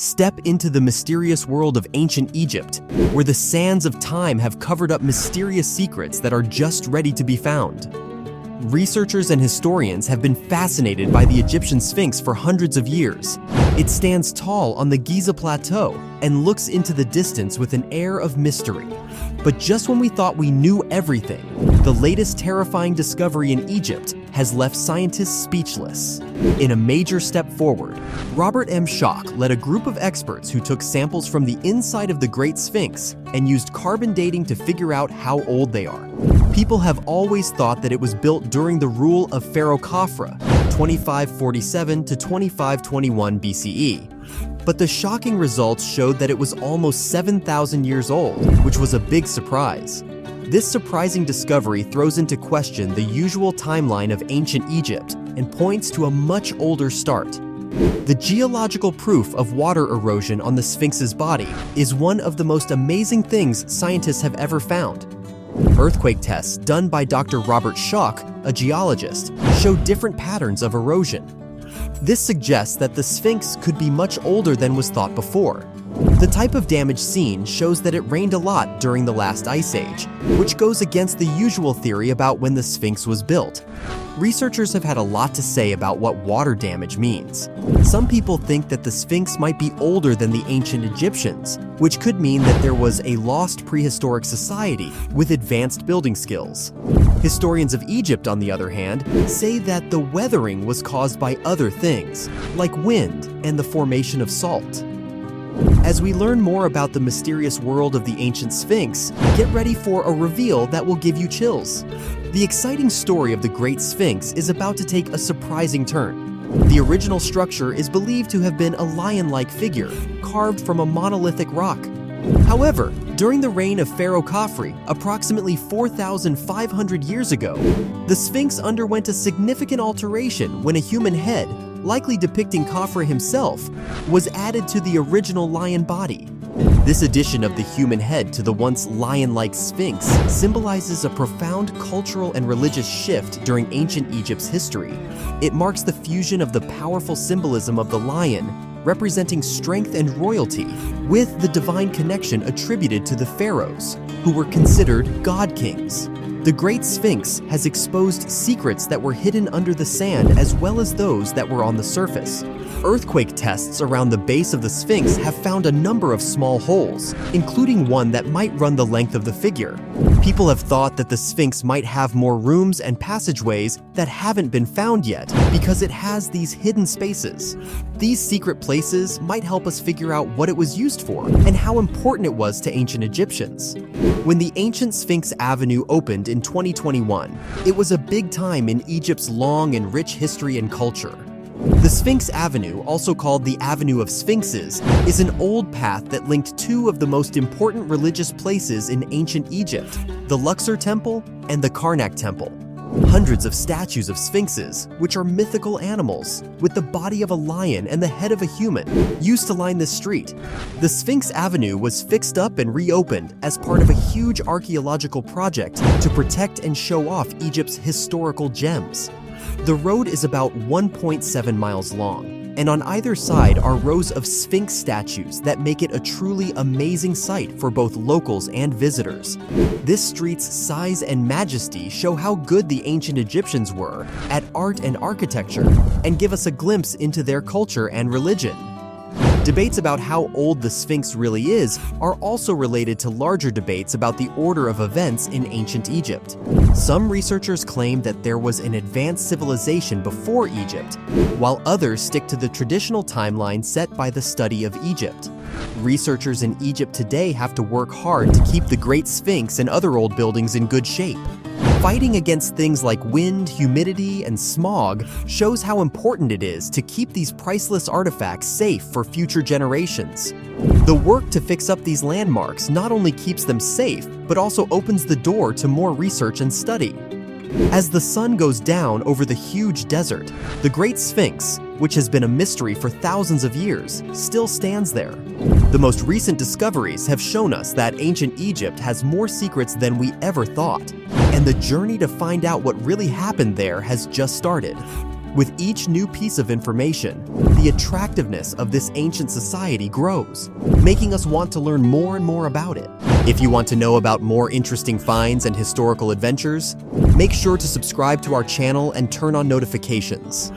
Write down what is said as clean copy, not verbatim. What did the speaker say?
Step into the mysterious world of ancient Egypt, where the sands of time have covered up mysterious secrets that are just ready to be found. Researchers and historians have been fascinated by the Egyptian Sphinx for hundreds of years. It stands tall on the Giza Plateau and looks into the distance with an air of mystery. But just when we thought we knew everything, the latest terrifying discovery in Egypt has left scientists speechless. In a major step forward, Robert M. Schoch led a group of experts who took samples from the inside of the Great Sphinx and used carbon dating to figure out how old they are. People have always thought that it was built during the rule of Pharaoh Khafre, 2547 to 2521 BCE. But the shocking results showed that it was almost 7,000 years old, which was a big surprise. This surprising discovery throws into question the usual timeline of ancient Egypt and points to a much older start. The geological proof of water erosion on the Sphinx's body is one of the most amazing things scientists have ever found. Earthquake tests done by Dr. Robert Schoch, a geologist, show different patterns of erosion. This suggests that the Sphinx could be much older than was thought before. The type of damage seen shows that it rained a lot during the last ice age, which goes against the usual theory about when the Sphinx was built. Researchers have had a lot to say about what water damage means. Some people think that the Sphinx might be older than the ancient Egyptians, which could mean that there was a lost prehistoric society with advanced building skills. Historians of Egypt, on the other hand, say that the weathering was caused by other things, like wind and the formation of salt. As we learn more about the mysterious world of the ancient Sphinx, get ready for a reveal that will give you chills. The exciting story of the Great Sphinx is about to take a surprising turn. The original structure is believed to have been a lion-like figure, carved from a monolithic rock. However, during the reign of Pharaoh Khafre, approximately 4,500 years ago, the Sphinx underwent a significant alteration when a human head, likely depicting Khafre himself, was added to the original lion body. This addition of the human head to the once lion-like Sphinx symbolizes a profound cultural and religious shift during ancient Egypt's history. It marks the fusion of the powerful symbolism of the lion, representing strength and royalty, with the divine connection attributed to the pharaohs, who were considered god kings. The Great Sphinx has exposed secrets that were hidden under the sand as well as those that were on the surface. Earthquake tests around the base of the Sphinx have found a number of small holes, including one that might run the length of the figure. People have thought that the Sphinx might have more rooms and passageways that haven't been found yet because it has these hidden spaces. These secret places might help us figure out what it was used for and how important it was to ancient Egyptians. When the ancient Sphinx Avenue opened in 2021, it was a big time in Egypt's long and rich history and culture. The Sphinx Avenue, also called the Avenue of Sphinxes, is an old path that linked two of the most important religious places in ancient Egypt, the Luxor Temple and the Karnak Temple. Hundreds of statues of sphinxes, which are mythical animals, with the body of a lion and the head of a human, used to line this street. The Sphinx Avenue was fixed up and reopened as part of a huge archaeological project to protect and show off Egypt's historical gems. The road is about 1.7 miles long, and on either side are rows of Sphinx statues that make it a truly amazing sight for both locals and visitors. This street's size and majesty show how good the ancient Egyptians were at art and architecture, and give us a glimpse into their culture and religion. Debates about how old the Sphinx really is are also related to larger debates about the order of events in ancient Egypt. Some researchers claim that there was an advanced civilization before Egypt, while others stick to the traditional timeline set by the study of Egypt. Researchers in Egypt today have to work hard to keep the Great Sphinx and other old buildings in good shape. Fighting against things like wind, humidity, and smog shows how important it is to keep these priceless artifacts safe for future generations. The work to fix up these landmarks not only keeps them safe, but also opens the door to more research and study. As the sun goes down over the huge desert, the Great Sphinx, which has been a mystery for thousands of years, still stands there. The most recent discoveries have shown us that ancient Egypt has more secrets than we ever thought, and the journey to find out what really happened there has just started. With each new piece of information, the attractiveness of this ancient society grows, making us want to learn more and more about it. If you want to know about more interesting finds and historical adventures, make sure to subscribe to our channel and turn on notifications.